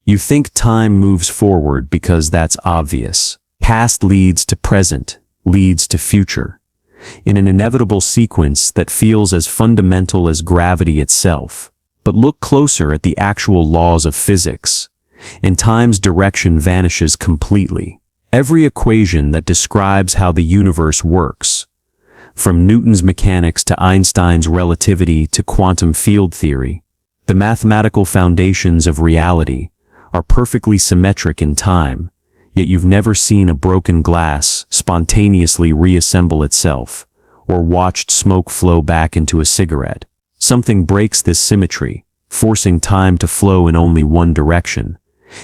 You think time moves forward because that's obvious. Past leads to present, leads to future, in an inevitable sequence that feels as fundamental as gravity itself. But look closer at the actual laws of physics, and time's direction vanishes completely. Every equation that describes how the universe works, from Newton's mechanics to Einstein's relativity to quantum field theory, the mathematical foundations of reality, are perfectly symmetric in time, yet you've never seen a broken glass spontaneously reassemble itself, or watched smoke flow back into a cigarette. Something breaks this symmetry, forcing time to flow in only one direction,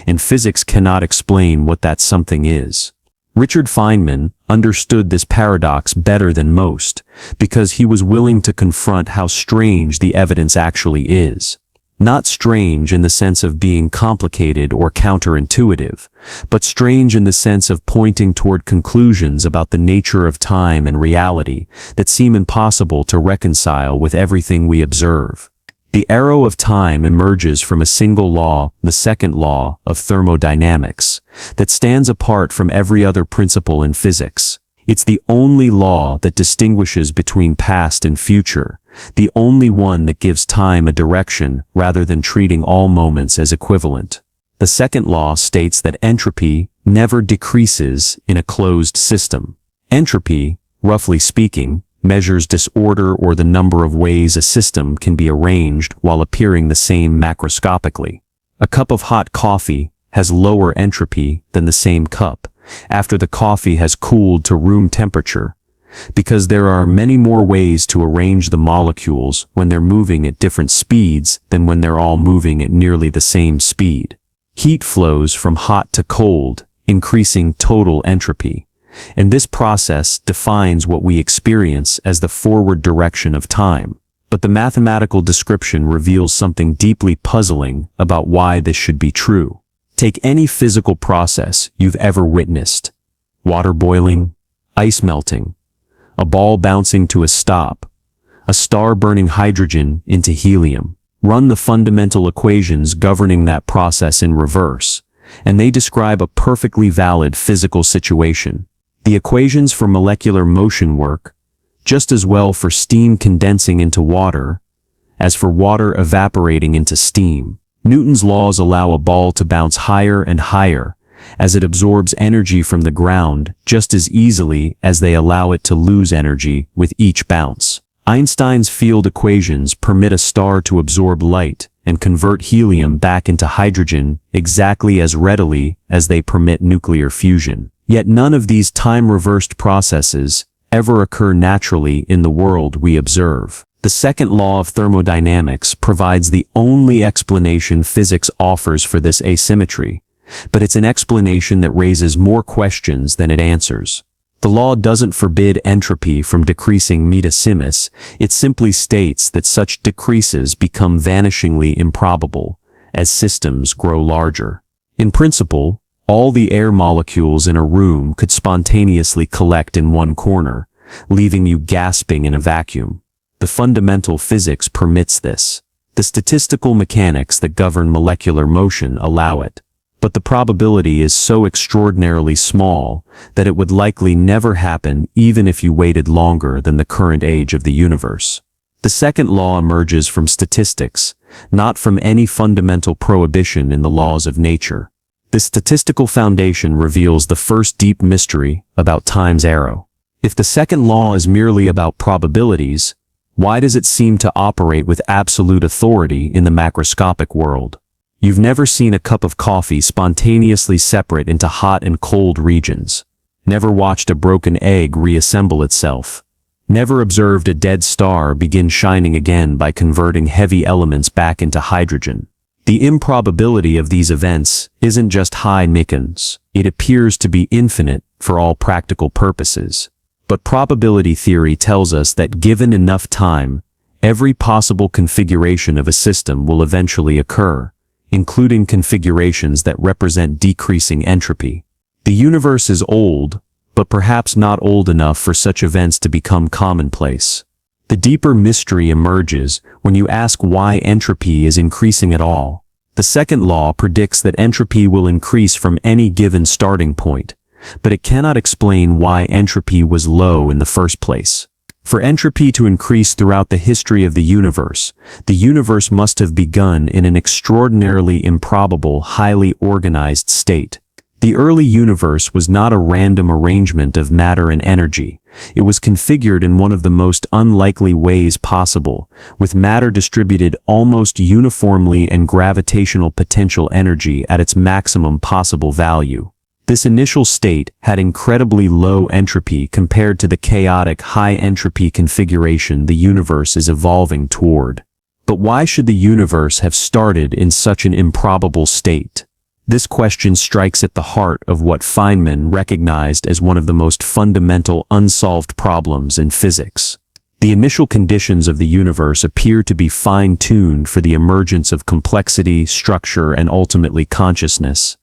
and physics cannot explain what that something is. Richard Feynman understood this paradox better than most, because he was willing to confront how strange the evidence actually is. Not strange in the sense of being complicated or counterintuitive, but strange in the sense of pointing toward conclusions about the nature of time and reality that seem impossible to reconcile with everything we observe. The arrow of time emerges from a single law, the second law of thermodynamics, that stands apart from every other principle in physics. It's the only law that distinguishes between past and future, the only one that gives time a direction rather than treating all moments as equivalent. The second law states that entropy never decreases in a closed system. Entropy, roughly speaking, measures disorder or the number of ways a system can be arranged while appearing the same macroscopically. A cup of hot coffee has lower entropy than the same cup after the coffee has cooled to room temperature, because there are many more ways to arrange the molecules when they're moving at different speeds than when they're all moving at nearly the same speed. Heat flows from hot to cold, increasing total entropy, and this process defines what we experience as the forward direction of time. But the mathematical description reveals something deeply puzzling about why this should be true. Take any physical process you've ever witnessed: water boiling, ice melting, a ball bouncing to a stop, a star burning hydrogen into helium. Run the fundamental equations governing that process in reverse, and they describe a perfectly valid physical situation. The equations for molecular motion work just as well for steam condensing into water as for water evaporating into steam. Newton's laws allow a ball to bounce higher and higher as it absorbs energy from the ground just as easily as they allow it to lose energy with each bounce. Einstein's field equations permit a star to absorb light and convert helium back into hydrogen exactly as readily as they permit nuclear fusion. Yet none of these time-reversed processes ever occur naturally in the world we observe. The second law of thermodynamics provides the only explanation physics offers for this asymmetry, but it's an explanation that raises more questions than it answers. The law doesn't forbid entropy from decreasing metasimis, it simply states that such decreases become vanishingly improbable as systems grow larger. In principle, all the air molecules in a room could spontaneously collect in one corner, leaving you gasping in a vacuum. The fundamental physics permits this. The statistical mechanics that govern molecular motion allow it. But the probability is so extraordinarily small that it would likely never happen even if you waited longer than the current age of the universe. The second law emerges from statistics, not from any fundamental prohibition in the laws of nature. This statistical foundation reveals the first deep mystery about time's arrow. If the second law is merely about probabilities, why does it seem to operate with absolute authority in the macroscopic world? You've never seen a cup of coffee spontaneously separate into hot and cold regions. Never watched a broken egg reassemble itself. Never observed a dead star begin shining again by converting heavy elements back into hydrogen. The improbability of these events isn't just high Nickens. It appears to be infinite for all practical purposes. But probability theory tells us that given enough time, every possible configuration of a system will eventually occur, including configurations that represent decreasing entropy. The universe is old, but perhaps not old enough for such events to become commonplace. The deeper mystery emerges when you ask why entropy is increasing at all. The second law predicts that entropy will increase from any given starting point, but it cannot explain why entropy was low in the first place. For entropy to increase throughout the history of the universe must have begun in an extraordinarily improbable, highly organized state. The early universe was not a random arrangement of matter and energy. It was configured in one of the most unlikely ways possible, with matter distributed almost uniformly and gravitational potential energy at its maximum possible value. This initial state had incredibly low entropy compared to the chaotic high-entropy configuration the universe is evolving toward. But why should the universe have started in such an improbable state? This question strikes at the heart of what Feynman recognized as one of the most fundamental unsolved problems in physics. The initial conditions of the universe appear to be fine-tuned for the emergence of complexity, structure, and ultimately consciousness.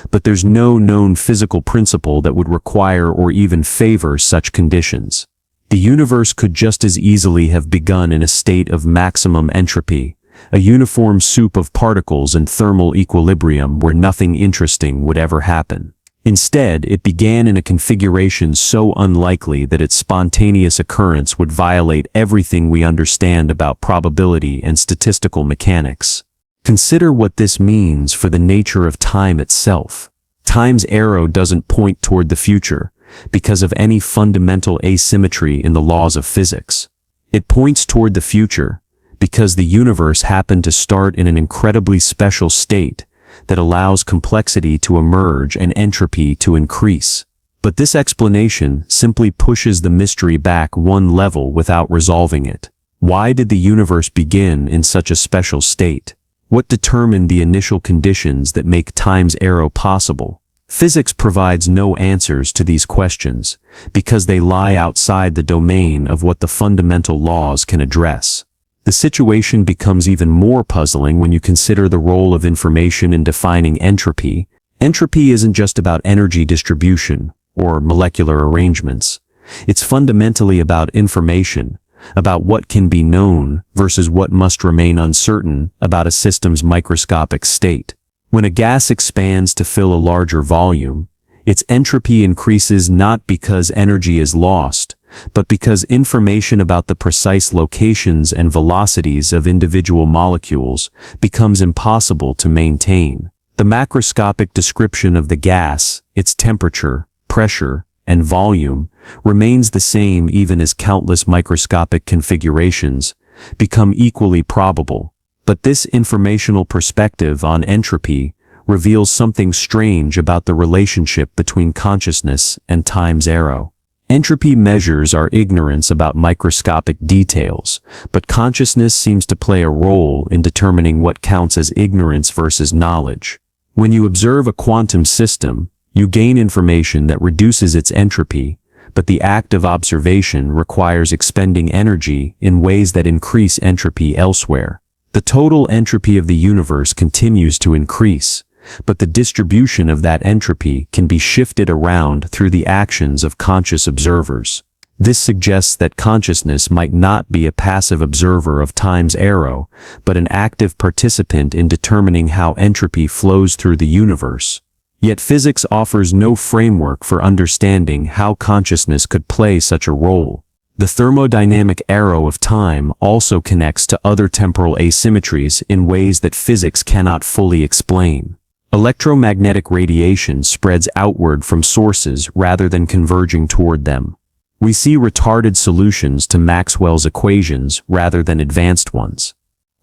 But there's no known physical principle that would require or even favor such conditions. The universe could just as easily have begun in a state of maximum entropy, a uniform soup of particles in thermal equilibrium where nothing interesting would ever happen. Instead, it began in a configuration so unlikely that its spontaneous occurrence would violate everything we understand about probability and statistical mechanics. Consider what this means for the nature of time itself. Time's arrow doesn't point toward the future because of any fundamental asymmetry in the laws of physics. It points toward the future because the universe happened to start in an incredibly special state that allows complexity to emerge and entropy to increase. But this explanation simply pushes the mystery back one level without resolving it. Why did the universe begin in such a special state? What determined the initial conditions that make time's arrow possible? Physics provides no answers to these questions because they lie outside the domain of what the fundamental laws can address. The situation becomes even more puzzling when you consider the role of information in defining entropy. Entropy isn't just about energy distribution or molecular arrangements. It's fundamentally about information, about what can be known versus what must remain uncertain about a system's microscopic state. When a gas expands to fill a larger volume, its entropy increases not because energy is lost, but because information about the precise locations and velocities of individual molecules becomes impossible to maintain. The macroscopic description of the gas, its temperature, pressure, and volume, remains the same even as countless microscopic configurations become equally probable. But this informational perspective on entropy reveals something strange about the relationship between consciousness and time's arrow. Entropy measures our ignorance about microscopic details, but consciousness seems to play a role in determining what counts as ignorance versus knowledge. When you observe a quantum system, you gain information that reduces its entropy, but the act of observation requires expending energy in ways that increase entropy elsewhere. The total entropy of the universe continues to increase, but the distribution of that entropy can be shifted around through the actions of conscious observers. This suggests that consciousness might not be a passive observer of time's arrow, but an active participant in determining how entropy flows through the universe. Yet physics offers no framework for understanding how consciousness could play such a role. The thermodynamic arrow of time also connects to other temporal asymmetries in ways that physics cannot fully explain. Electromagnetic radiation spreads outward from sources rather than converging toward them. We see retarded solutions to Maxwell's equations rather than advanced ones.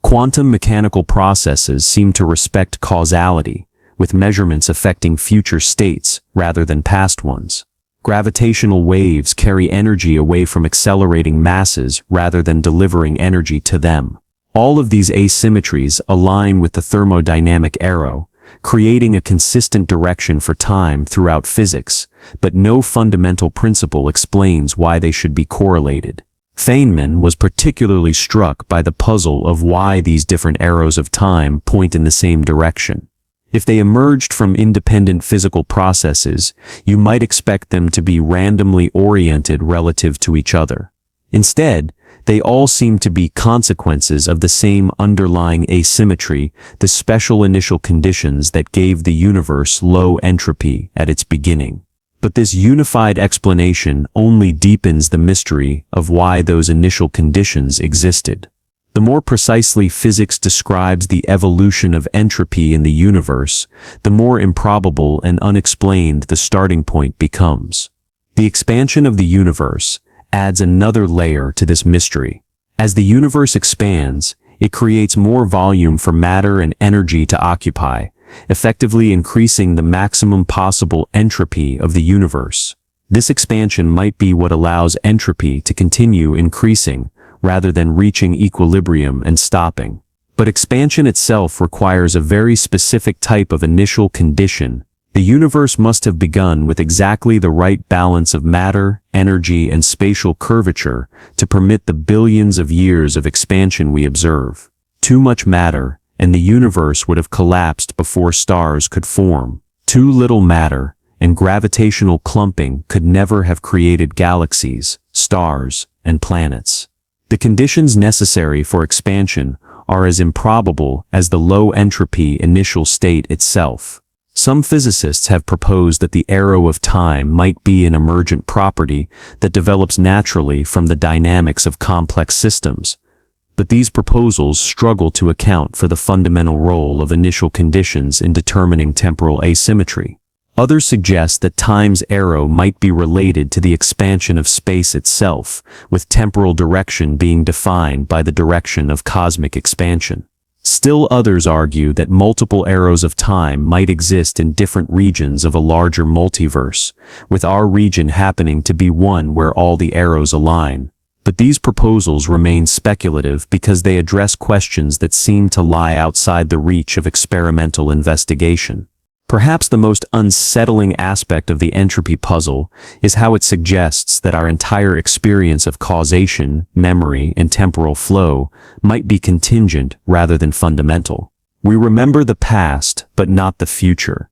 Quantum mechanical processes seem to respect causality, with measurements affecting future states rather than past ones. Gravitational waves carry energy away from accelerating masses rather than delivering energy to them. All of these asymmetries align with the thermodynamic arrow, creating a consistent direction for time throughout physics, but no fundamental principle explains why they should be correlated. Feynman was particularly struck by the puzzle of why these different arrows of time point in the same direction. If they emerged from independent physical processes, you might expect them to be randomly oriented relative to each other. Instead, They all seem to be consequences of the same underlying asymmetry, the special initial conditions that gave the universe low entropy at its beginning. But this unified explanation only deepens the mystery of why those initial conditions existed. The more precisely physics describes the evolution of entropy in the universe, the more improbable and unexplained the starting point becomes. The expansion of the universe adds another layer to this mystery. As the universe expands, it creates more volume for matter and energy to occupy, effectively increasing the maximum possible entropy of the universe. This expansion might be what allows entropy to continue increasing, rather than reaching equilibrium and stopping. But expansion itself requires a very specific type of initial condition. The universe must have begun with exactly the right balance of matter, energy, and spatial curvature to permit the billions of years of expansion we observe. Too much matter, and the universe would have collapsed before stars could form. Too little matter, and gravitational clumping could never have created galaxies, stars, and planets. The conditions necessary for expansion are as improbable as the low entropy initial state itself. Some physicists have proposed that the arrow of time might be an emergent property that develops naturally from the dynamics of complex systems, but these proposals struggle to account for the fundamental role of initial conditions in determining temporal asymmetry. Others suggest that time's arrow might be related to the expansion of space itself, with temporal direction being defined by the direction of cosmic expansion. Still others argue that multiple arrows of time might exist in different regions of a larger multiverse, with our region happening to be one where all the arrows align. But these proposals remain speculative because they address questions that seem to lie outside the reach of experimental investigation. Perhaps the most unsettling aspect of the entropy puzzle is how it suggests that our entire experience of causation, memory, and temporal flow might be contingent rather than fundamental. We remember the past, but not the future,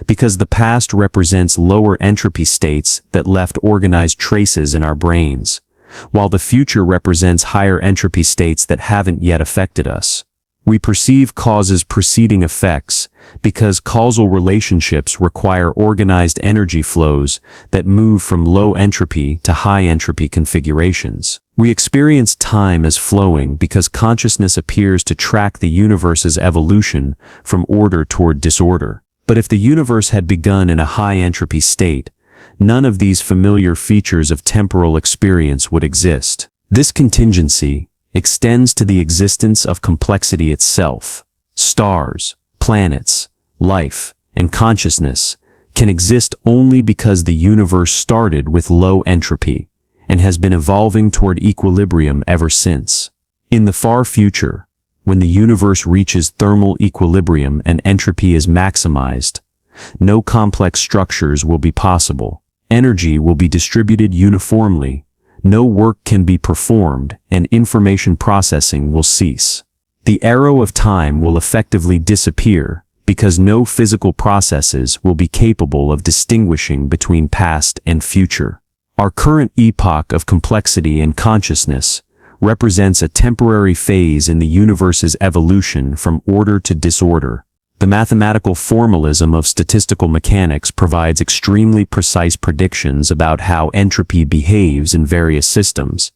because the past represents lower entropy states that left organized traces in our brains, while the future represents higher entropy states that haven't yet affected us. We perceive causes preceding effects because causal relationships require organized energy flows that move from low entropy to high entropy configurations. We experience time as flowing because consciousness appears to track the universe's evolution from order toward disorder. But if the universe had begun in a high entropy state, none of these familiar features of temporal experience would exist. This contingency extends to the existence of complexity itself. Stars, planets, life, and consciousness can exist only because the universe started with low entropy and has been evolving toward equilibrium ever since. In the far future, when the universe reaches thermal equilibrium and entropy is maximized, no complex structures will be possible. Energy will be distributed uniformly. No work can be performed, and information processing will cease. The arrow of time will effectively disappear because no physical processes will be capable of distinguishing between past and future. Our current epoch of complexity and consciousness represents a temporary phase in the universe's evolution from order to disorder. The mathematical formalism of statistical mechanics provides extremely precise predictions about how entropy behaves in various systems,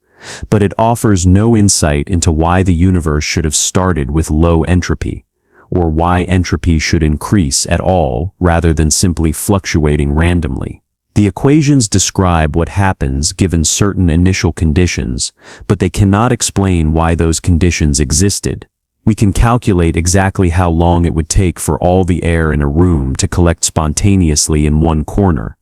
but it offers no insight into why the universe should have started with low entropy, or why entropy should increase at all rather than simply fluctuating randomly. The equations describe what happens given certain initial conditions, but they cannot explain why those conditions existed. We can calculate exactly how long it would take for all the air in a room to collect spontaneously in one corner,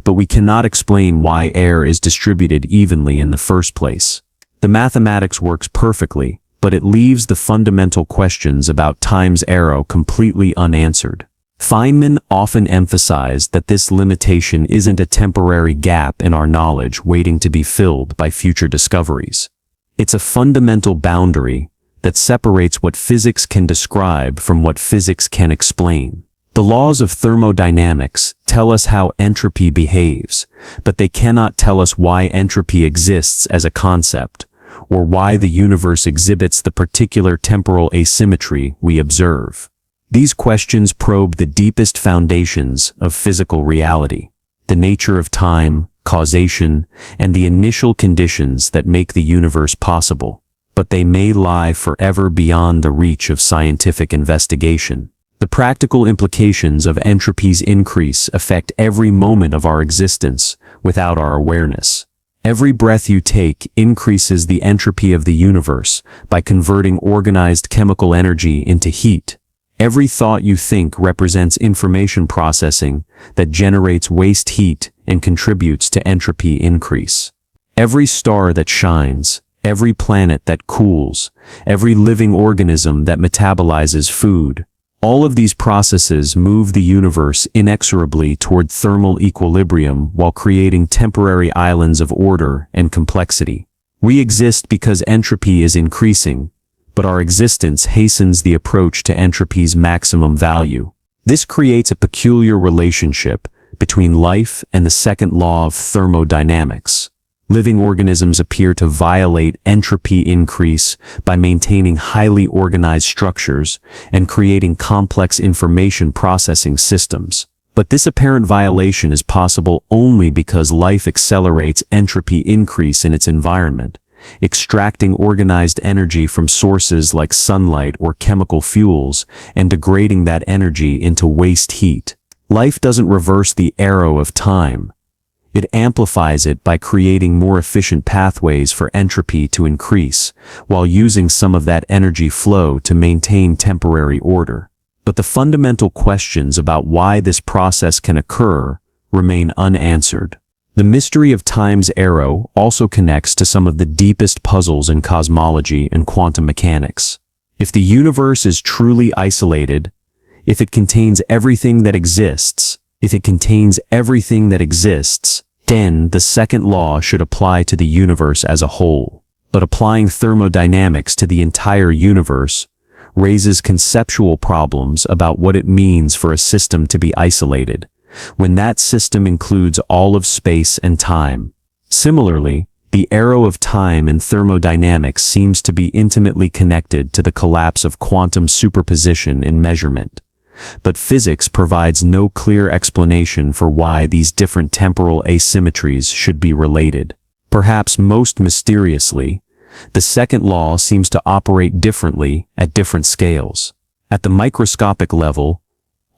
but we cannot explain why air is distributed evenly in the first place. The mathematics works perfectly, but it leaves the fundamental questions about time's arrow completely unanswered. Feynman often emphasized that this limitation isn't a temporary gap in our knowledge waiting to be filled by future discoveries. It's a fundamental boundary that separates what physics can describe from what physics can explain. The laws of thermodynamics tell us how entropy behaves, but they cannot tell us why entropy exists as a concept, or why the universe exhibits the particular temporal asymmetry we observe. These questions probe the deepest foundations of physical reality, the nature of time, causation, and the initial conditions that make the universe possible. But they may lie forever beyond the reach of scientific investigation. The practical implications of entropy's increase affect every moment of our existence without our awareness. Every breath you take increases the entropy of the universe by converting organized chemical energy into heat. Every thought you think represents information processing that generates waste heat and contributes to entropy increase. Every star that shines, every planet that cools, every living organism that metabolizes food, all of these processes move the universe inexorably toward thermal equilibrium while creating temporary islands of order and complexity. We exist because entropy is increasing, but our existence hastens the approach to entropy's maximum value. This creates a peculiar relationship between life and the second law of thermodynamics. Living organisms appear to violate entropy increase by maintaining highly organized structures and creating complex information processing systems. But this apparent violation is possible only because life accelerates entropy increase in its environment, extracting organized energy from sources like sunlight or chemical fuels and degrading that energy into waste heat. Life doesn't reverse the arrow of time. It amplifies it by creating more efficient pathways for entropy to increase, while using some of that energy flow to maintain temporary order. But the fundamental questions about why this process can occur remain unanswered. The mystery of time's arrow also connects to some of the deepest puzzles in cosmology and quantum mechanics. If the universe is truly isolated, if it contains everything that exists, then the second law should apply to the universe as a whole. But applying thermodynamics to the entire universe raises conceptual problems about what it means for a system to be isolated, when that system includes all of space and time. Similarly, the arrow of time in thermodynamics seems to be intimately connected to the collapse of quantum superposition in measurement. But physics provides no clear explanation for why these different temporal asymmetries should be related. Perhaps most mysteriously, the second law seems to operate differently at different scales. At the microscopic level,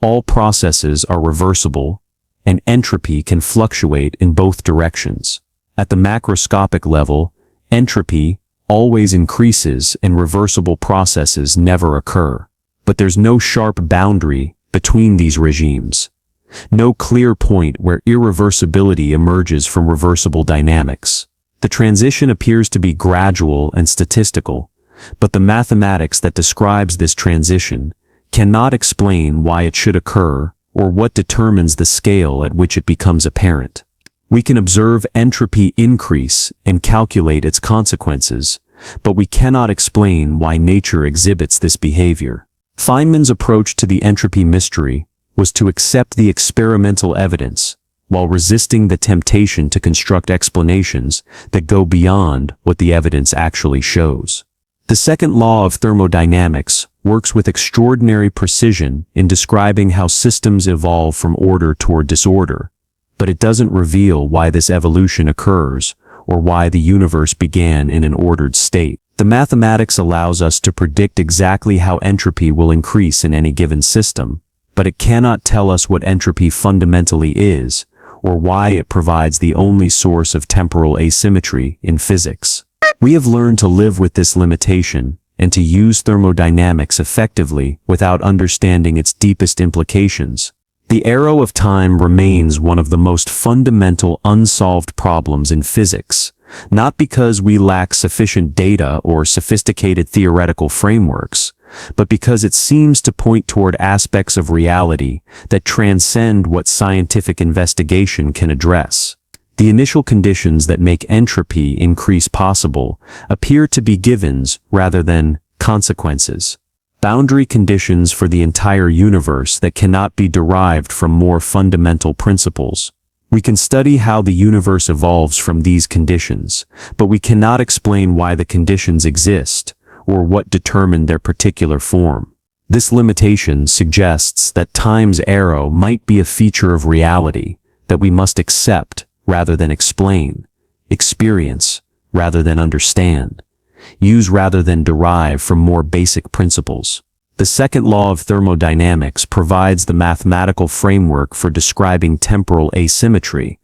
all processes are reversible, and entropy can fluctuate in both directions. At the macroscopic level, entropy always increases and reversible processes never occur. But there's no sharp boundary between these regimes. No clear point where irreversibility emerges from reversible dynamics. The transition appears to be gradual and statistical, but the mathematics that describes this transition cannot explain why it should occur or what determines the scale at which it becomes apparent. We can observe entropy increase and calculate its consequences, but we cannot explain why nature exhibits this behavior. Feynman's approach to the entropy mystery was to accept the experimental evidence while resisting the temptation to construct explanations that go beyond what the evidence actually shows. The second law of thermodynamics works with extraordinary precision in describing how systems evolve from order toward disorder, but it doesn't reveal why this evolution occurs or why the universe began in an ordered state. The mathematics allows us to predict exactly how entropy will increase in any given system, but it cannot tell us what entropy fundamentally is, or why it provides the only source of temporal asymmetry in physics. We have learned to live with this limitation and to use thermodynamics effectively without understanding its deepest implications. The arrow of time remains one of the most fundamental unsolved problems in physics, not because we lack sufficient data or sophisticated theoretical frameworks, but because it seems to point toward aspects of reality that transcend what scientific investigation can address. The initial conditions that make entropy increase possible appear to be givens rather than consequences. Boundary conditions for the entire universe that cannot be derived from more fundamental principles. We can study how the universe evolves from these conditions, but we cannot explain why the conditions exist, or what determined their particular form. This limitation suggests that time's arrow might be a feature of reality that we must accept rather than explain, experience rather than understand, use rather than derive from more basic principles. The second law of thermodynamics provides the mathematical framework for describing temporal asymmetry,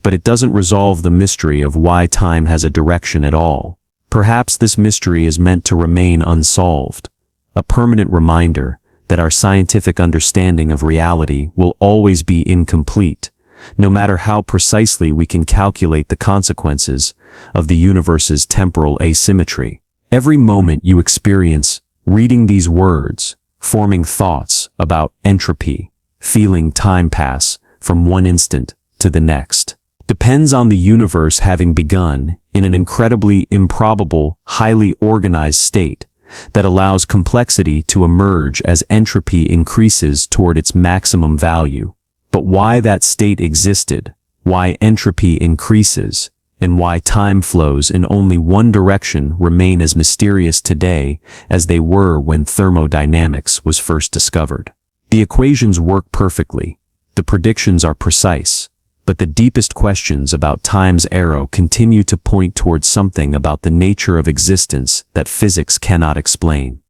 but it doesn't resolve the mystery of why time has a direction at all. Perhaps this mystery is meant to remain unsolved, a permanent reminder that our scientific understanding of reality will always be incomplete, no matter how precisely we can calculate the consequences of the universe's temporal asymmetry. Every moment you experience reading these words, forming thoughts about entropy, feeling time pass from one instant to the next, depends on the universe having begun in an incredibly improbable, highly organized state that allows complexity to emerge as entropy increases toward its maximum value. But why that state existed, why entropy increases, and why time flows in only one direction remain as mysterious today as they were when thermodynamics was first discovered. The equations work perfectly, the predictions are precise, but the deepest questions about time's arrow continue to point towards something about the nature of existence that physics cannot explain.